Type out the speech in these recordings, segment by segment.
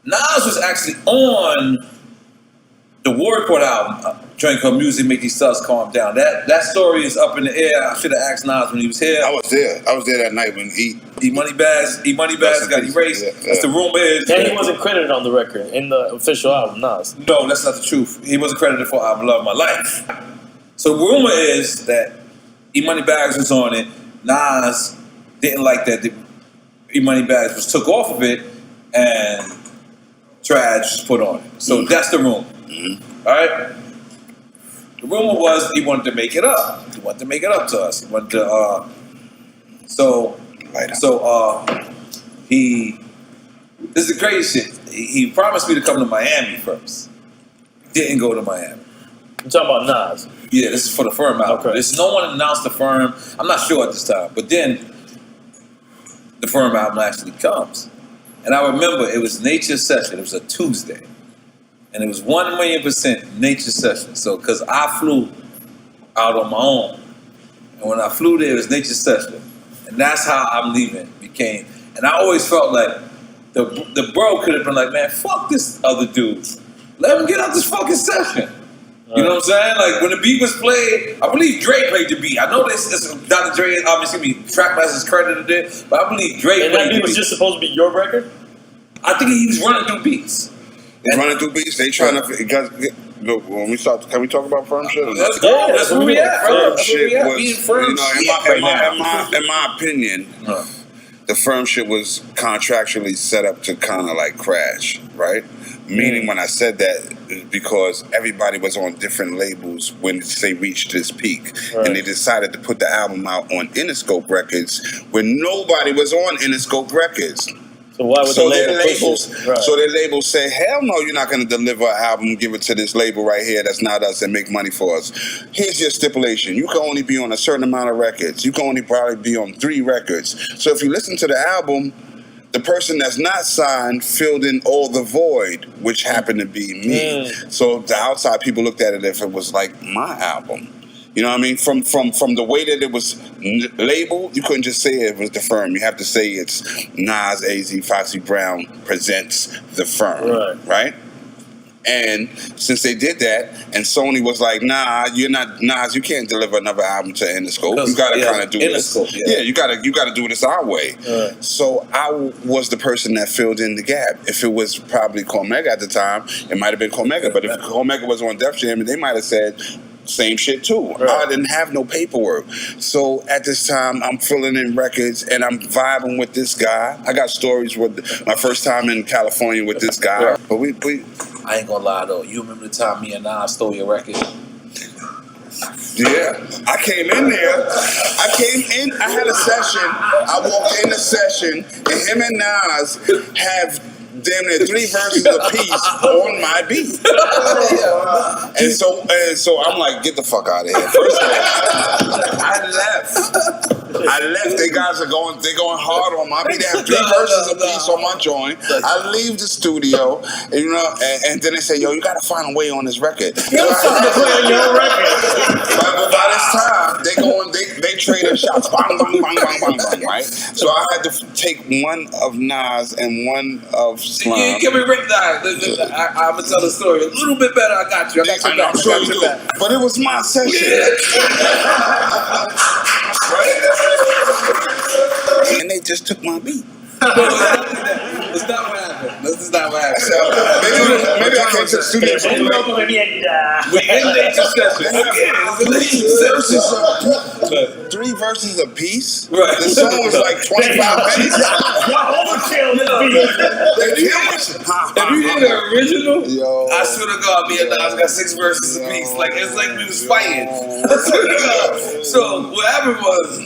Nas was actually on the War Report album, joint called Music Make These Thugs Calm Down. That story is up in the air. I should have asked Nas when he was here. I was there that night when Money Bags got erased. Yeah. That's the rumor is. And he wasn't credited on the record in the official album, Nas. No, that's not the truth. He wasn't credited for I Love My Life. So rumor is that Money Bags was on it. Nas didn't like that Money Bags was took off of it and Trash was put on it. So that's the rumor. Mm-hmm. All right. The rumor was he wanted to make it up. He wanted to make it up to us. He wanted to. This is the crazy shit. He promised me to come to Miami first. Didn't go to Miami. You talking about Nas? Yeah, this is for the Firm album. Okay. There's no one announced the Firm. I'm not sure at this time, but then the Firm album actually comes, and I remember it was Nature Session. It was a Tuesday. And it was 1,000,000% Nature Session. So, because I flew out on my own. And when I flew there, it was Nature Session. And that's how I'm leaving became. And I always felt like the bro could have been like, man, fuck this other dude. Let him get out this fucking session. You know what I'm saying? Like, when the beat was played, I believe Dre played the beat. I know this Dr. Dre, obviously, Trackmaster's credited it, but I believe Dre played the beat. And that beat was just supposed to be your record? I think he was running through beats. He's running through beats. They trying to. When we start, can we talk about Firm shit? Let's go. That's where we at, bro. Firm shit was, in my opinion, the Firm shit was contractually set up to kind of like crash, right? Meaning, when I said that, because everybody was on different labels when they reached this peak, and they decided to put the album out on Interscope Records when nobody was on Interscope Records. So why would their labels say, hell no, you're not going to deliver an album, give it to this label right here that's not us and make money for us. Here's your stipulation. You can only be on a certain amount of records. You can only probably be on 3 records. So if you listen to the album, the person that's not signed filled in all the void, which happened to be me. So the outside people looked at it if it was like my album. You know what I mean? From the way that it was labeled, you couldn't just say it was the Firm. You have to say it's Nas, AZ, Foxy Brown presents the Firm, right? And since they did that, and Sony was like, nah, you're not Nas, you can't deliver another album to Interscope. You gotta kind of do this. Yeah, you gotta do this our way. So I was the person that filled in the gap. If it was probably Cormega at the time, it might have been Cormega. But if Cormega was on Def Jam, they might have said same shit too. I didn't have no paperwork. So at this time, I'm filling in records and I'm vibing with this guy. I got stories with my first time in California with this guy. But I ain't gonna lie though. You remember the time me and Nas stole your record? Yeah, I came in there. I had a session. I walked in the session, and him and Nas have damn near 3 verses apiece on my beat. And so I'm like, get the fuck out of here. First of all, I left. They guys are going hard on my beat. They have 3 verses apiece on my joint. I leave the studio, and then they say, yo, you gotta find a way on this record. Play on your record. But by this time, they trading shots. Bang, bang, bang, bang, bang, bang, right? So I had to take one of Nas and one of Slime. Give me Rick I'm gonna tell the story a little bit better. I got you. I'm sure you do. But it was my session. And they just took my beat. It's not what happened. This is not what happened. So maybe I came to the studio. We ended the session. 3 verses a piece. Right. The song was like 25 minutes. If you hear the original, yo, I swear to God, me and Nas got 6 verses a piece. Like it's like we was fighting. So what happened was,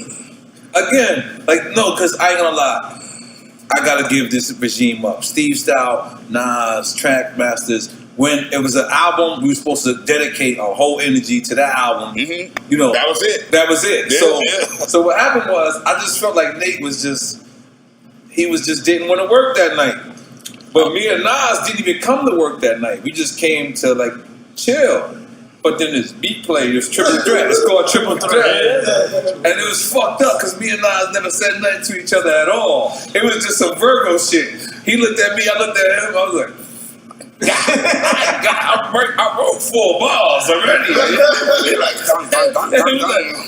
again, because I ain't gonna lie. I gotta give this regime up. Steve Style, Nas, Trackmasters. When it was an album, we were supposed to dedicate our whole energy to that album. Mm-hmm. That was it. Yeah, so what happened was, I just felt like Nate was just didn't want to work that night. But me and Nas didn't even come to work that night. We just came to like chill. But then this beat play, this triple threat. It's called triple threat. And it was fucked up because me and Nas never said nothing to each other at all. It was just some Virgo shit. He looked at me, I looked at him, I was like, I wrote 4 bars already.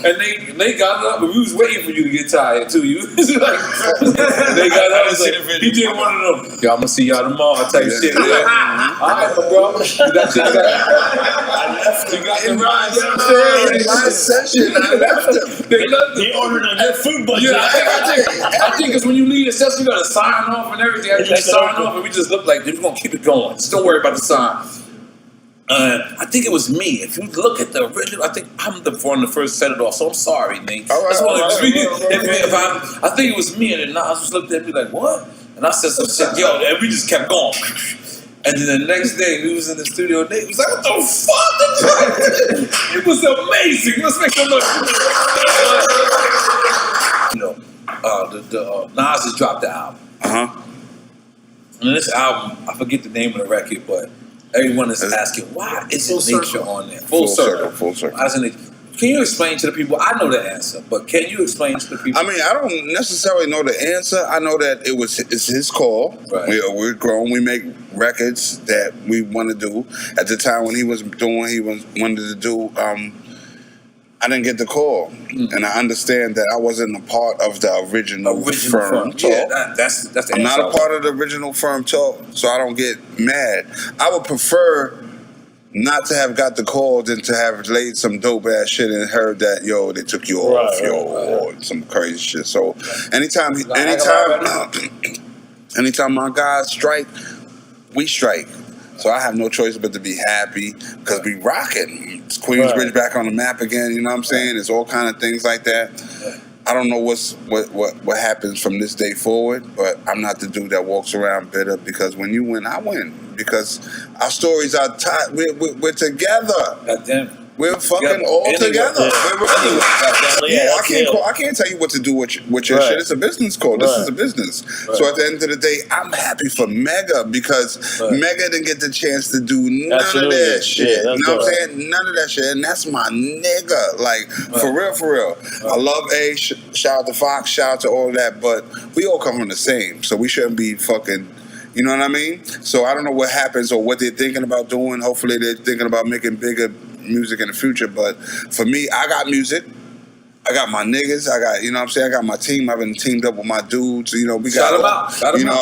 And they got up, but we was waiting for you to get tired too. You like, they got up and said, he did one of them. Yo, I'm gonna see y'all tomorrow type shit. Yeah. All right, bro. That's it. You got the ride downstairs. Session. I left him. He ordered a good food budget. Yeah, I think it's when you leave the session, you gotta sign off and everything. After you sign off, and we just look like we're gonna keep it going. Just don't worry about the sign. I think it was me. If you look at the original, I think I'm the one that first set it off. So I'm sorry, Nate. All right, I think it was me, and then Nas just looked at me like, "What?" And I said some shit, yo, and we just kept going. And then the next day, we was in the studio, and Nate was like, "What the fuck?" It was amazing. Let's make some noise. You know, Nas has dropped the album. And this album, I forget the name of the record, but everyone is asking, why isn't Nature on there? Full circle. Why isn't it? Can you explain to the people? I know the answer, but can you explain to the people? I mean, I don't necessarily know the answer. I know that it's his call. Right. We're grown. We make records that we want to do. At the time when he wanted to do. I didn't get the call, and I understand that I wasn't a part of the original firm talk. Yeah, that's the I'm not a part of the original firm talk, so I don't get mad. I would prefer not to have got the call than to have laid some dope ass shit and heard that they took you off, or some crazy shit. So anytime my guys strike, we strike. So I have no choice but to be happy because we rocking. It's Queensbridge back on the map again. You know what I'm saying? There's all kind of things like that. I don't know what happens from this day forward, but I'm not the dude that walks around bitter because when you win, I win. Because our stories are tied. We're together. Goddamn. We're fucking all together. I can't tell you what to do with your shit. It's a business code. This is a business. So at the end of the day, I'm happy for Mega because Mega didn't get the chance to do none of that shit. You know what I'm saying? None of that shit. And that's my nigga. Like, for real. I love A. Shout out to Fox. Shout out to all that. But we all come from the same. So we shouldn't be fucking... You know what I mean? So I don't know what happens or what they're thinking about doing. Hopefully they're thinking about making bigger music in the future. But for me, I got music. I got my niggas. I got, you know what I'm saying? I got my team. I've been teamed up with my dudes. You know, we got... Shout them out.